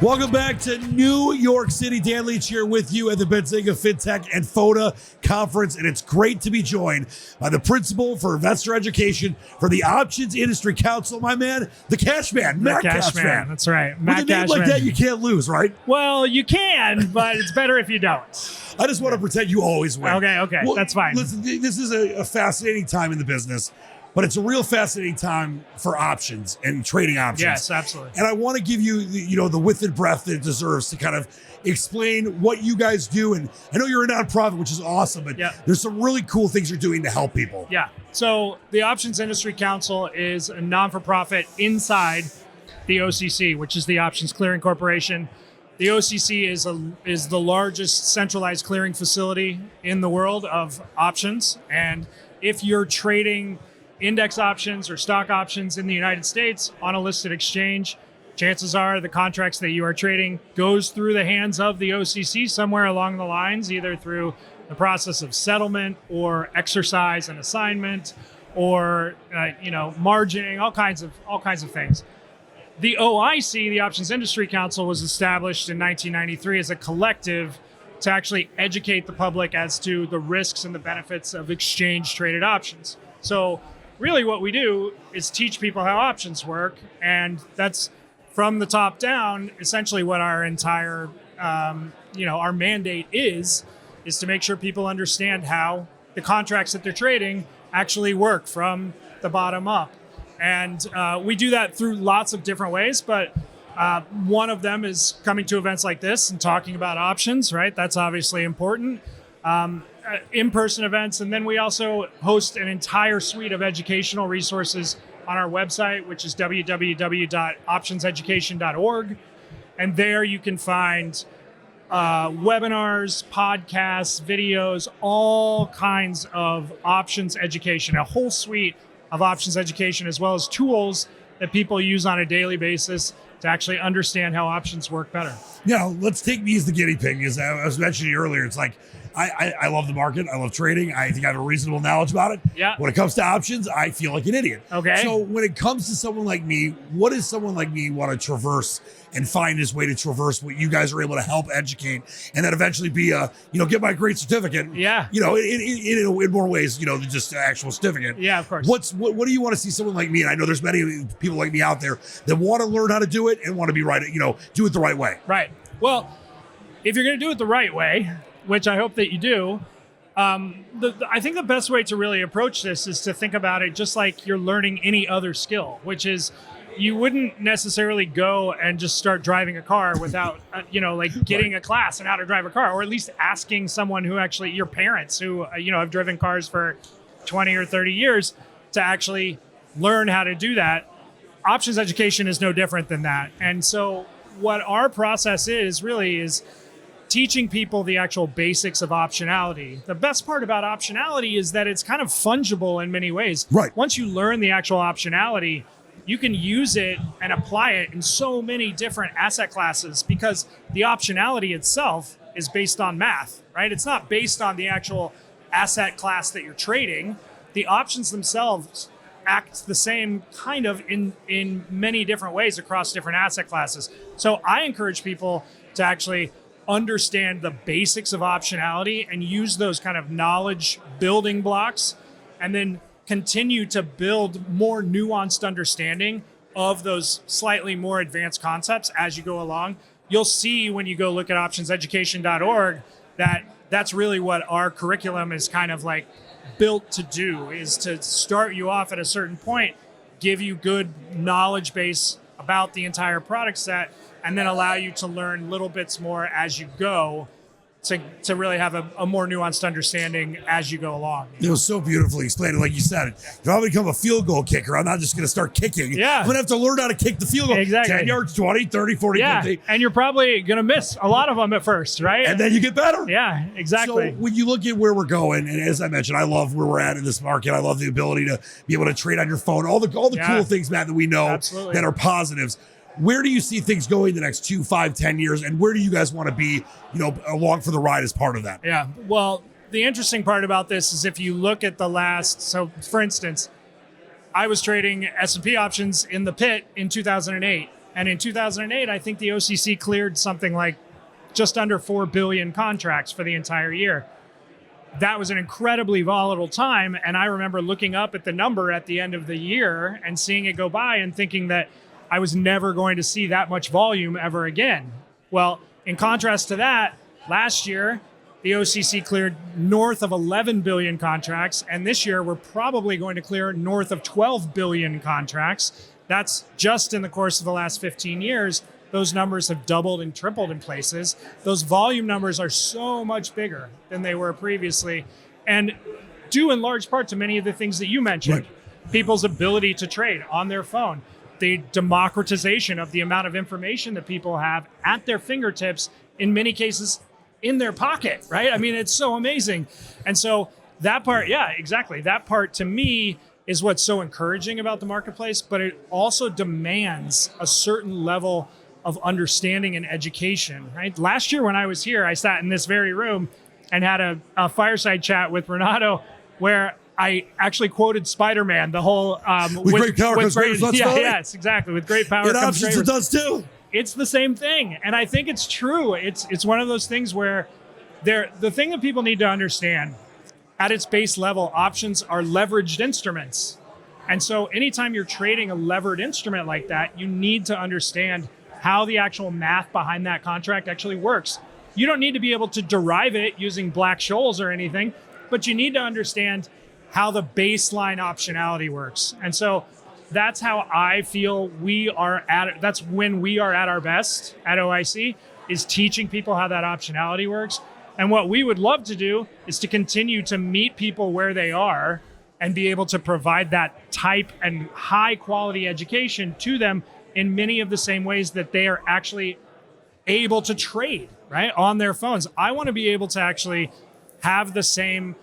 Welcome back to New York City. Dan Leach here with you at the Benzinga Fintech FODA conference, and it's great to be joined by the principal for investor education for the Options Industry Council, my man, the Cashman, Matt Cashman. That's right, Matt With a name like that, you can't lose, right? Well, you can, but it's better if you don't. I just want to pretend you always win. Okay, well, that's fine. Listen, this is a fascinating time in the business, but it's a real fascinating time for options and trading options. Yes, absolutely. And I want to give you, the width and breadth that it deserves to kind of explain what you guys do. And I know you're a nonprofit, which is awesome, but there's some really cool things you're doing to help people. Yeah. So the Options Industry Council is a non-for-profit inside the OCC, which is the Options Clearing Corporation. The OCC is the largest centralized clearing facility in the world of options. And if you're trading index options or stock options in the United States on a listed exchange, chances are the contracts that you are trading goes through the hands of the OCC somewhere along the lines, either through the process of settlement or exercise and assignment or margining, all kinds of things. The OIC, the Options Industry Council, was established in 1993 as a collective to actually educate the public as to the risks and the benefits of exchange-traded options. So really what we do is teach people how options work, and that's from the top down essentially what our entire, our mandate is to make sure people understand how the contracts that they're trading actually work from the bottom up. And we do that through lots of different ways, but one of them is coming to events like this and talking about options, right? That's obviously important. In-person events, and then we also host an entire suite of educational resources on our website, which is www.optionseducation.org. And there you can find webinars, podcasts, videos, all kinds of options education, a whole suite of options education, as well as tools that people use on a daily basis to actually understand how options work better. Let's take me as the guinea pig, because I was mentioning earlier, it's like, I love the market. I love trading. I think I have a reasonable knowledge about it. Yeah. When it comes to options, I feel like an idiot. Okay. So when it comes to someone like me, what does someone like me want to traverse and find his way to traverse what you guys are able to help educate, and then eventually be get my great certificate. Yeah. In more ways, than just an actual certificate. Yeah, of course. What do you want to see someone like me? And I know there's many people like me out there that want to learn how to do it and want to be right, do it the right way. Right. Well, if you're going to do it the right way, which I hope that you do, I think the best way to really approach this is to think about it just like you're learning any other skill, which is you wouldn't necessarily go and just start driving a car without, getting a class on how to drive a car, or at least asking someone who actually, your parents who, have driven cars for 20 or 30 years to actually learn how to do that. Options education is no different than that. And so what our process is teaching people the actual basics of optionality. The best part about optionality is that it's kind of fungible in many ways. Right. Once you learn the actual optionality, you can use it and apply it in so many different asset classes, because the optionality itself is based on math, right? It's not based on the actual asset class that you're trading. The options themselves act the same kind of in many different ways across different asset classes. So I encourage people to actually understand the basics of optionality and use those kind of knowledge building blocks, and then continue to build more nuanced understanding of those slightly more advanced concepts as you go along. You'll see when you go look at optionseducation.org that that's really what our curriculum is kind of like built to do, is to start you off at a certain point, give you good knowledge base about the entire product set, and then allow you to learn little bits more as you go to really have a more nuanced understanding as you go along. It was so beautifully explained. Like you said, if I become a field goal kicker, I'm not just going to start kicking. Yeah. I'm going to have to learn how to kick the field goal. Exactly. 10 yards, 20, 30, 40, 50. And you're probably going to miss a lot of them at first, right? And then you get better. Yeah, exactly. So when you look at where we're going, and as I mentioned, I love where we're at in this market. I love the ability to be able to trade on your phone, all the cool things, Matt, that we know that are positives. Where do you see things going the next 2, 5, 10 years? And where do you guys want to be, along for the ride as part of that? Yeah. Well, the interesting part about this is if you look at so for instance, I was trading S&P options in the pit in 2008. And in 2008, I think the OCC cleared something like just under 4 billion contracts for the entire year. That was an incredibly volatile time. And I remember looking up at the number at the end of the year and seeing it go by and thinking that I was never going to see that much volume ever again. Well, in contrast to that, last year, the OCC cleared north of 11 billion contracts. And this year, we're probably going to clear north of 12 billion contracts. That's just in the course of the last 15 years. Those numbers have doubled and tripled in places. Those volume numbers are so much bigger than they were previously, and due in large part to many of the things that you mentioned. Right. People's ability to trade on their phone, the democratization of the amount of information that people have at their fingertips, in many cases in their pocket, right? I mean, it's so amazing. And so that part, yeah, exactly. That part to me is what's so encouraging about the marketplace, but it also demands a certain level of understanding and education, right? Last year when I was here, I sat in this very room and had a fireside chat with Renato where I actually quoted Spider-Man, the whole... with great power comes great responsibility. Yes, exactly. With great power comes great responsibility. It does too. It's the same thing. And I think it's true. It's one of those things where the thing that people need to understand, at its base level, options are leveraged instruments. And so anytime you're trading a levered instrument like that, you need to understand how the actual math behind that contract actually works. You don't need to be able to derive it using Black-Scholes or anything, but you need to understand how the baseline optionality works. And so that's how I feel that's when we are at our best at OIC, is teaching people how that optionality works. And what we would love to do is to continue to meet people where they are and be able to provide that type and high quality education to them in many of the same ways that they are actually able to trade, right, on their phones. I want to be able to actually have the same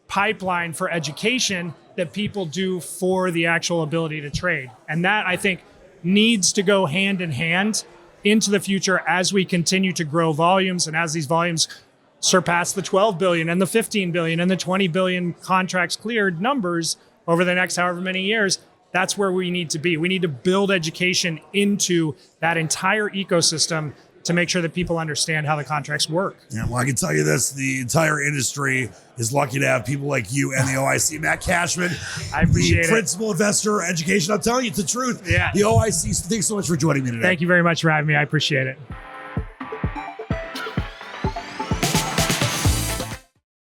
pipeline for education that people do for the actual ability to trade. And that, I think, needs to go hand in hand into the future as we continue to grow volumes and as these volumes surpass the 12 billion and the 15 billion and the 20 billion contracts cleared numbers over the next however many years. That's where we need to be. We need to build education into that entire ecosystem to make sure that people understand how the contracts work. Yeah, well, I can tell you this, the entire industry is lucky to have people like you and the OIC. Matt Cashman, I appreciate the principal investor education. I'm telling you, it's the truth. Yeah. The OIC, thanks so much for joining me today. Thank you very much for having me. I appreciate it.